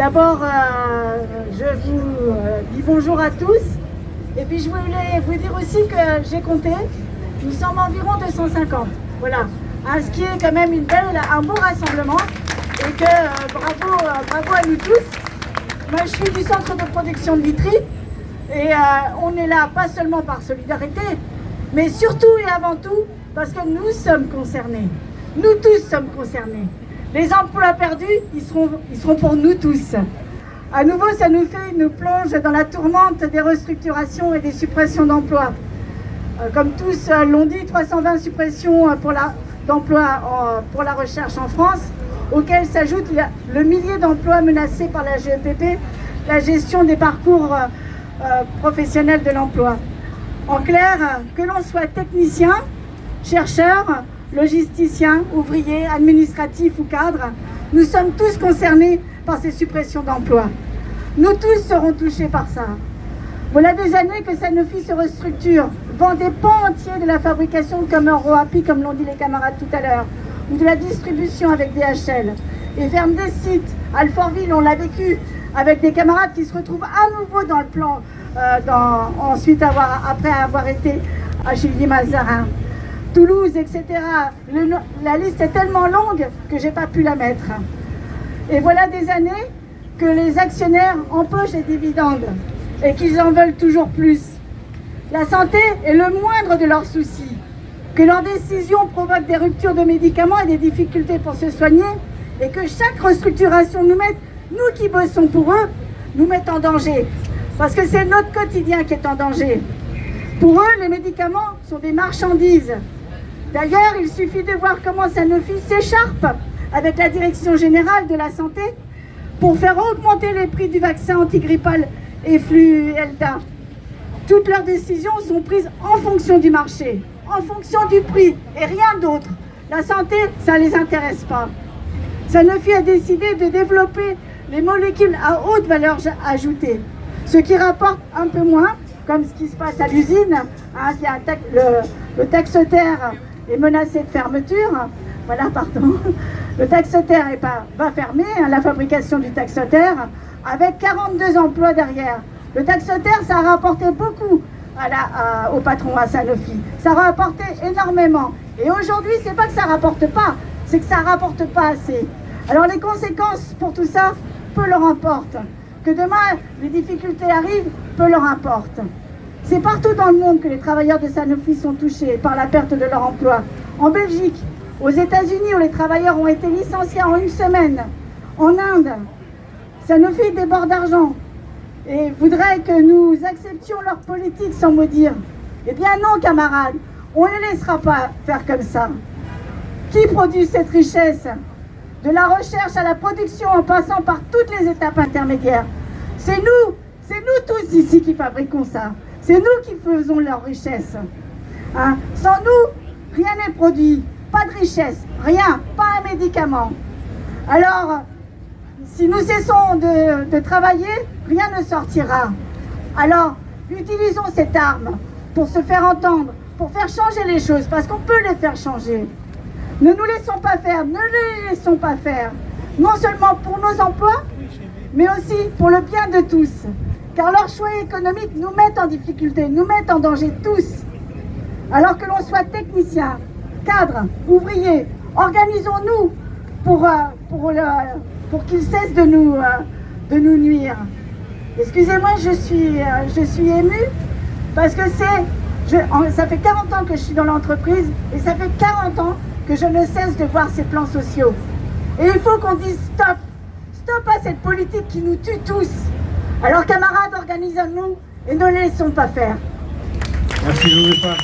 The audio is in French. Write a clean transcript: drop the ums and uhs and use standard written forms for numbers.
D'abord, je vous dis bonjour à tous. Et puis je voulais vous dire aussi que j'ai compté, nous sommes environ 250. Voilà, ce qui est quand même un beau rassemblement. Et que bravo à nous tous. Moi je suis du centre de production de Vitry. Et on est là pas seulement par solidarité, mais surtout et avant tout parce que nous sommes concernés. Nous tous sommes concernés. Les emplois perdus, ils seront pour nous tous. À nouveau, ça nous plonge dans la tourmente des restructurations et des suppressions d'emplois. Comme tous l'ont dit, 320 suppressions d'emplois pour la recherche en France, auxquels s'ajoute le millier d'emplois menacés par la GEPP, la gestion des parcours professionnels de l'emploi. En clair, que l'on soit technicien, chercheur, logisticien, ouvrier, administratif ou cadre, nous sommes tous concernés par ces suppressions d'emplois. Nous tous serons touchés par ça. Voilà des années que Sanofi se restructure, vend des pans entiers de la fabrication comme un ROAPI, comme l'ont dit les camarades tout à l'heure, ou de la distribution avec DHL, et ferme des sites. Alfortville, on l'a vécu avec des camarades qui se retrouvent à nouveau dans le plan, après avoir été à Chilly-Mazarin. Toulouse, etc. La liste est tellement longue que j'ai pas pu la mettre. Et voilà des années que les actionnaires empochent les dividendes et qu'ils en veulent toujours plus. La santé est le moindre de leurs soucis. Que leurs décisions provoquent des ruptures de médicaments et des difficultés pour se soigner et que chaque restructuration nous qui bossons pour eux, nous mette en danger. Parce que c'est notre quotidien qui est en danger. Pour eux, les médicaments sont des marchandises. D'ailleurs, il suffit de voir comment Sanofi s'écharpe avec la Direction Générale de la Santé pour faire augmenter les prix du vaccin antigrippal Effluelda. Toutes leurs décisions sont prises en fonction du marché, en fonction du prix et rien d'autre. La santé, ça ne les intéresse pas. Sanofi a décidé de développer les molécules à haute valeur ajoutée, ce qui rapporte un peu moins, comme ce qui se passe à l'usine. Le Taxoter est menacé de fermeture. Voilà, pardon. Le Taxoter va fermer, la fabrication du Taxoter, avec 42 emplois derrière. Le Taxoter, ça a rapporté beaucoup au patron, à Sanofi. Ça a rapporté énormément. Et aujourd'hui, c'est pas que ça rapporte pas, c'est que ça rapporte pas assez. Alors les conséquences pour tout ça, peu leur importe. Que demain, les difficultés arrivent, peu leur importe. C'est partout dans le monde que les travailleurs de Sanofi sont touchés par la perte de leur emploi. En Belgique, aux États-Unis où les travailleurs ont été licenciés en une semaine. En Inde, Sanofi déborde d'argent et voudrait que nous acceptions leur politique sans mot dire. Eh bien non, camarades, on ne les laissera pas faire comme ça. Qui produit cette richesse? De la recherche à la production en passant par toutes les étapes intermédiaires. C'est nous tous ici qui fabriquons ça. C'est nous qui faisons leur richesse. Sans nous, rien n'est produit. Pas de richesse, rien, pas un médicament. Alors, si nous cessons de travailler, rien ne sortira. Alors, utilisons cette arme pour se faire entendre, pour faire changer les choses, parce qu'on peut les faire changer. Ne nous laissons pas faire, ne les laissons pas faire. Non seulement pour nos emplois, mais aussi pour le bien de tous. Car leurs choix économiques nous mettent en difficulté, nous mettent en danger tous. Alors que l'on soit technicien, cadre, ouvrier, organisons-nous pour qu'ils cessent de nous nuire. Excusez-moi, je suis émue parce que ça fait 40 ans que je suis dans l'entreprise et ça fait 40 ans que je ne cesse de voir ces plans sociaux. Et il faut qu'on dise stop, stop à cette politique qui nous tue tous. Alors camarades, organisons-nous et ne les laissons pas faire. Merci Josépha.